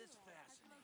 is fascinating.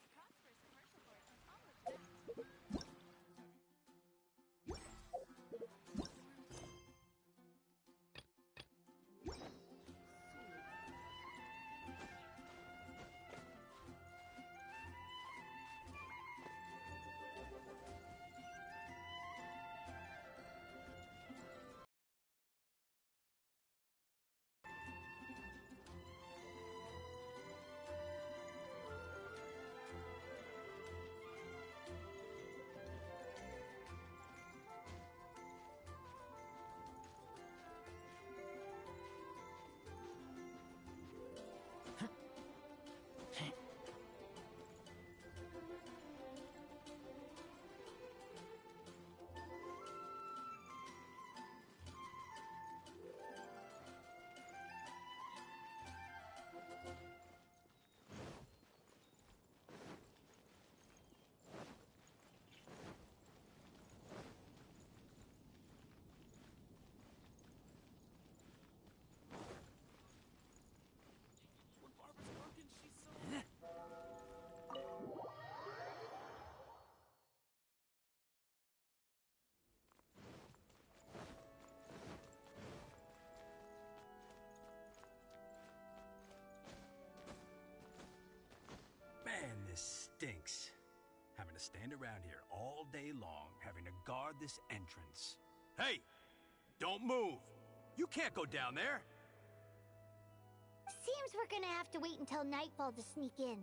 When Barbara's working, she's so... Man, this stinks. Having to stand around here all day long, having to guard this entrance. Hey! Don't move! You can't go down there! Seems we're gonna have to wait until nightfall to sneak in.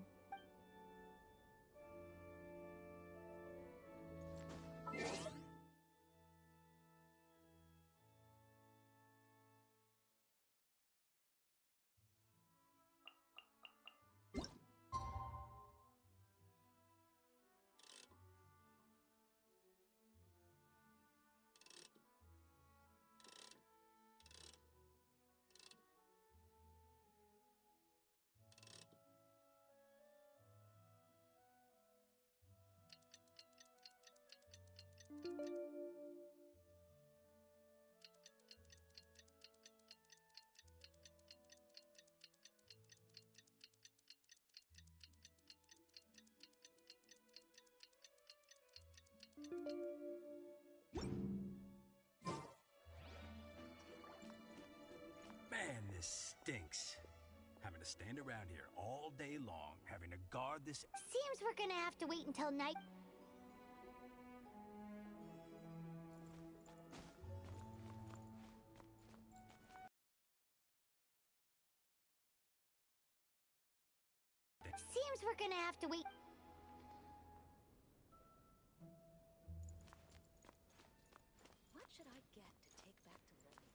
Man, this stinks. Having to stand around here all day long, having to guard this... Seems we're gonna have to wait until night... Seems we're gonna have to wait... What should I get to take back to Lily?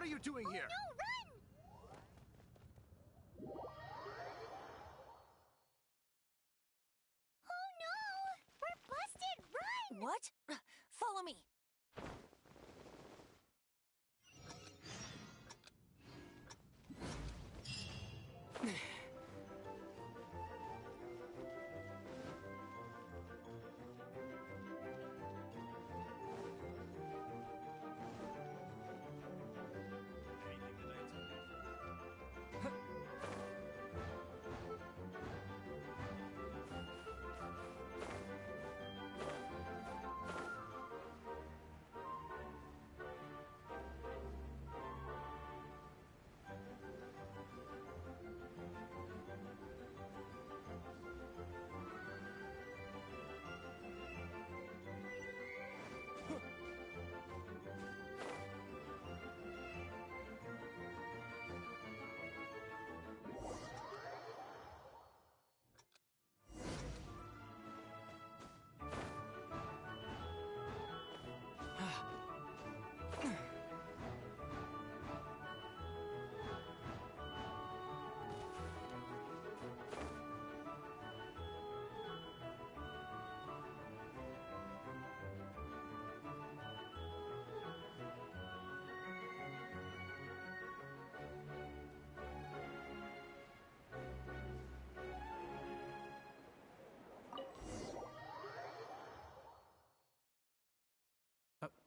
are you doing here? No, run! Oh no! We're busted! Run! What? Follow me.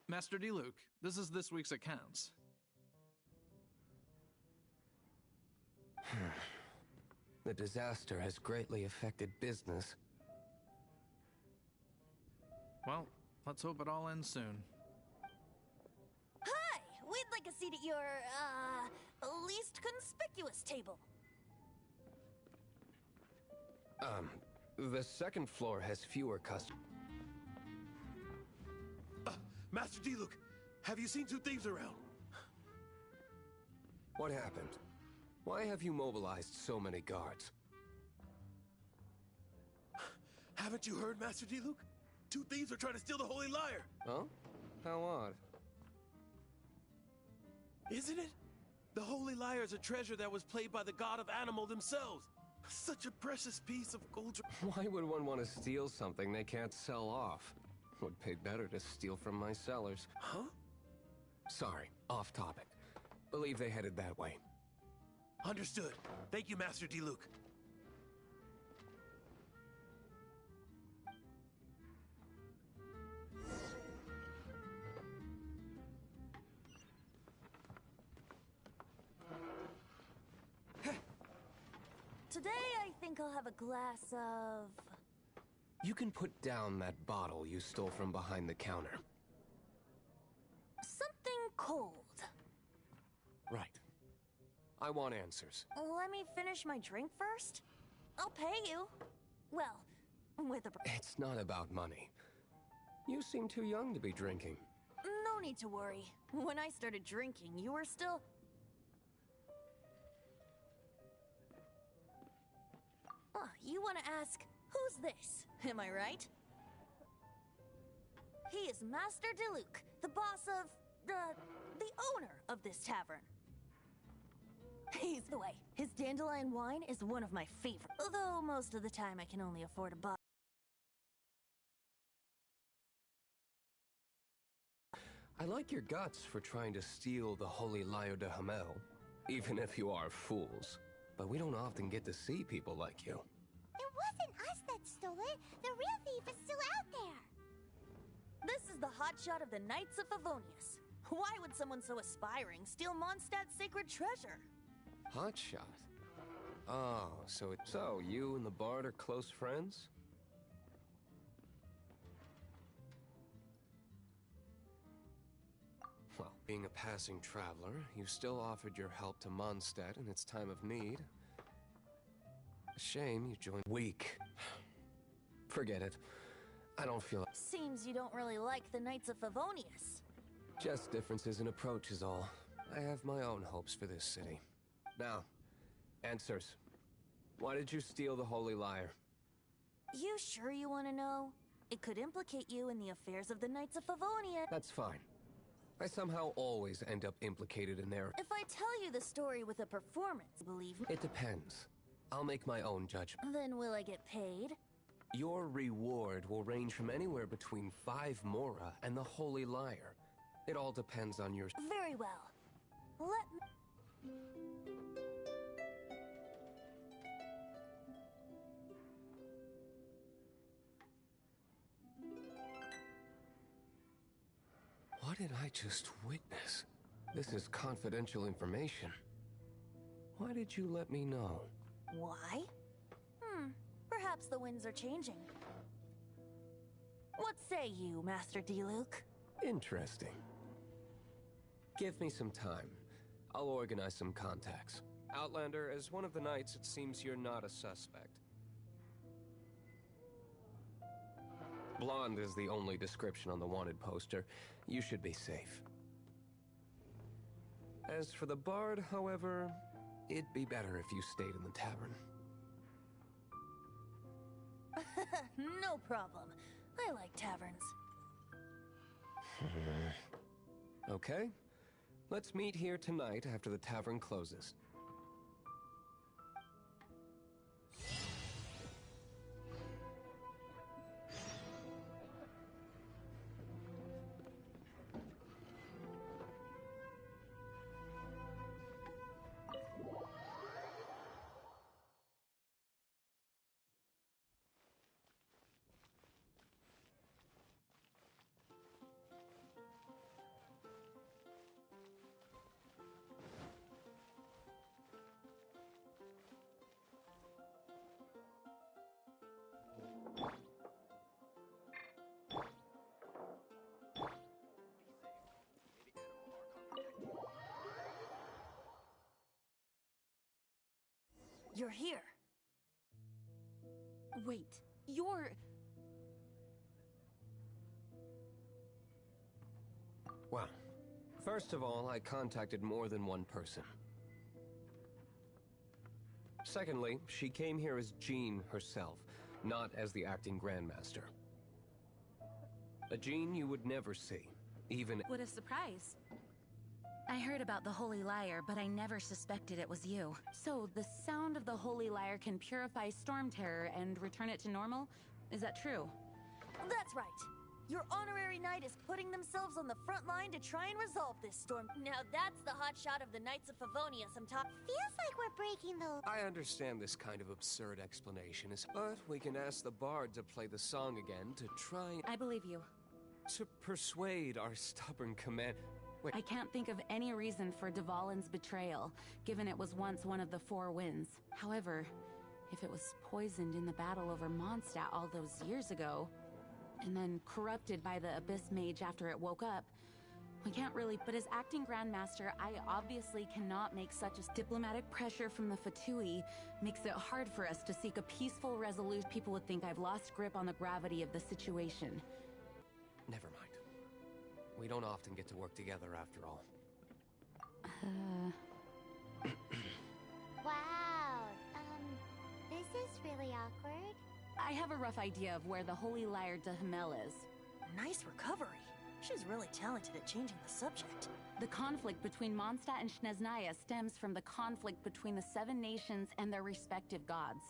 Master D. Luke, this is this week's accounts. The disaster has greatly affected business. Well, let's hope it all ends soon. Hi! We'd like a seat at your, least conspicuous table. The second floor has fewer customers. Master D. Luke, have you seen two thieves around? What happened? Why have you mobilized so many guards? Haven't you heard, Master D. Luke? Two thieves are trying to steal the Holy Lyre! Huh? How odd. Isn't it? The Holy Lyre is a treasure that was played by the god of animal themselves. Such a precious piece of gold. Why would one want to steal something they can't sell off? Would pay better to steal from my cellars. Huh? Sorry, off topic. Believe they headed that way. Understood. Thank you, Master D. Luke. Today, I think I'll have a glass of... You can put down that bottle you stole from behind the counter. something cold. Right. I want answers. Let me finish my drink first. I'll pay you. Well, with a... It's not about money. You seem too young to be drinking. No need to worry. When I started drinking, you were still... You want to ask, who's this? Am I right? He is Master DeLuke, the boss of... the owner of this tavern. He's the way. His dandelion wine is one of my favorites. Although most of the time I can only afford a bottle. I like your guts for trying to steal the Holy Lyre de Hamel, even if you are fools. But we don't often get to see people like you. It wasn't us that stole it. The real thief is still out there. This is the hotshot of the Knights of Favonius. Why would someone so aspiring steal Mondstadt's sacred treasure? Hotshot? Oh, so you and the Bard are close friends? Well, being a passing traveler, you still offered your help to Mondstadt in its time of need. A shame you joined weak. Forget it. I don't feel... Seems you don't really like the Knights of Favonius. Just differences in approach is all. I have my own hopes for this city. Now, answers. Why did you steal the Holy Lyre? You sure you want to know? It could implicate you in the affairs of the Knights of Favonius. That's fine. I somehow always end up implicated in their... If I tell you the story with a performance, believe me? It depends. I'll make my own judgment. Then will I get paid? Your reward will range from anywhere between 5 Mora and the Holy Liar. It all depends on your... Very well. Let me... What did I just witness? This is confidential information. Why did you let me know? Why? Perhaps the winds are changing. What say you, Master Diluc? Interesting. Give me some time. I'll organize some contacts. Outlander, as one of the knights, it seems you're not a suspect. Blonde is the only description on the wanted poster. You should be safe. As for the bard, however, it'd be better if you stayed in the tavern. No problem. I like taverns. Okay. Let's meet here tonight after the tavern closes. You're here. Wait, you're... Well, first of all, I contacted more than one person. Secondly, she came here as Jean herself, not as the acting Grandmaster. A Jean you would never see, even... What a surprise. I heard about the Holy Liar, but I never suspected it was you. So, the sound of the Holy Liar can purify Storm Terror and return it to normal? Is that true? That's right. Your honorary knight is putting themselves on the front line to try and resolve this storm. Now that's the hot shot of the Knights of Favonius I'm talking. Feels like we're breaking the... I understand this kind of absurd explanation is... But we can ask the bard to play the song again to try... I believe you. to persuade our stubborn command... Wait. I can't think of any reason for Dvalin's betrayal, given it was once one of the 4 winds. However, if it was poisoned in the battle over Mondstadt all those years ago, and then corrupted by the Abyss Mage after it woke up, we can't really... But as acting Grandmaster, I obviously cannot make such a... Diplomatic pressure from the Fatui makes it hard for us to seek a peaceful resolution. People would think I've lost grip on the gravity of the situation. Never mind. We don't often get to work together after all. Wow, this is really awkward. I have a rough idea of where the Holy Liar de Himmel is. Nice recovery. She's really talented at changing the subject. The conflict between Mondstadt and Snezhnaya stems from the conflict between the 7 nations and their respective gods.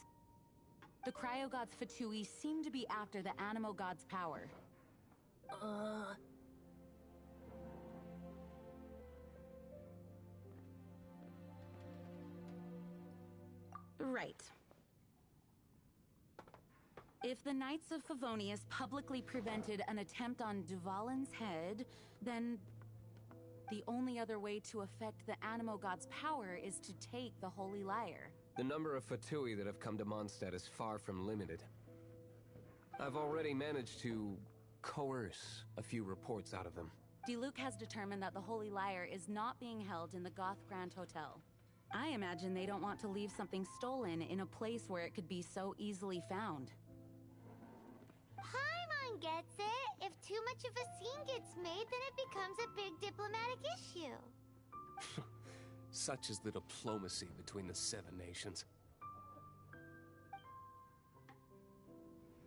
The cryo-gods Fatui seem to be after the Animo god's power. Right. If the Knights of Favonius publicly prevented an attempt on Dvalin's head, then the only other way to affect the Animo god's power is to take the Holy Liar. The number of Fatui that have come to Mondstadt is far from limited. I've already managed to coerce a few reports out of them. Diluc has determined that the Holy Liar is not being held in the Goth Grand Hotel. I imagine they don't want to leave something stolen in a place where it could be so easily found. Paimon gets it. If too much of a scene gets made, then it becomes a big diplomatic issue. Such is the diplomacy between the 7 nations.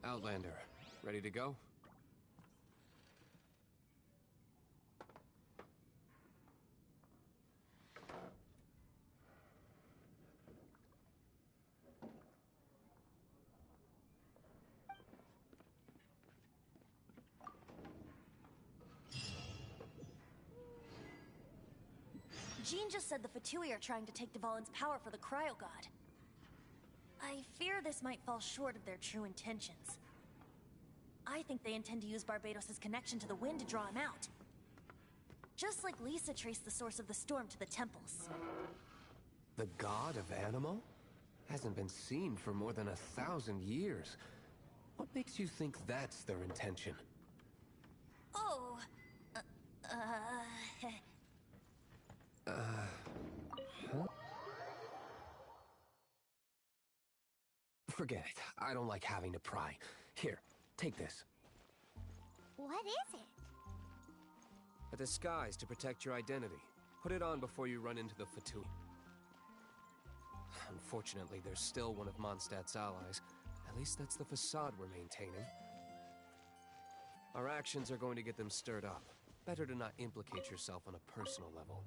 Outlander, ready to go? Jean just said the Fatui are trying to take Dvalin's power for the Cryo God. I fear this might fall short of their true intentions. I think they intend to use Barbados' connection to the wind to draw him out. Just like Lisa traced the source of the storm to the temples. The god of Animal? Hasn't been seen for more than 1,000 years. What makes you think that's their intention? Oh... Forget it. I don't like having to pry. Here, take this. What is it? A disguise to protect your identity. Put it on before you run into the Fatui. Unfortunately, there's still one of Mondstadt's allies. At least that's the facade we're maintaining. Our actions are going to get them stirred up. Better to not implicate yourself on a personal level.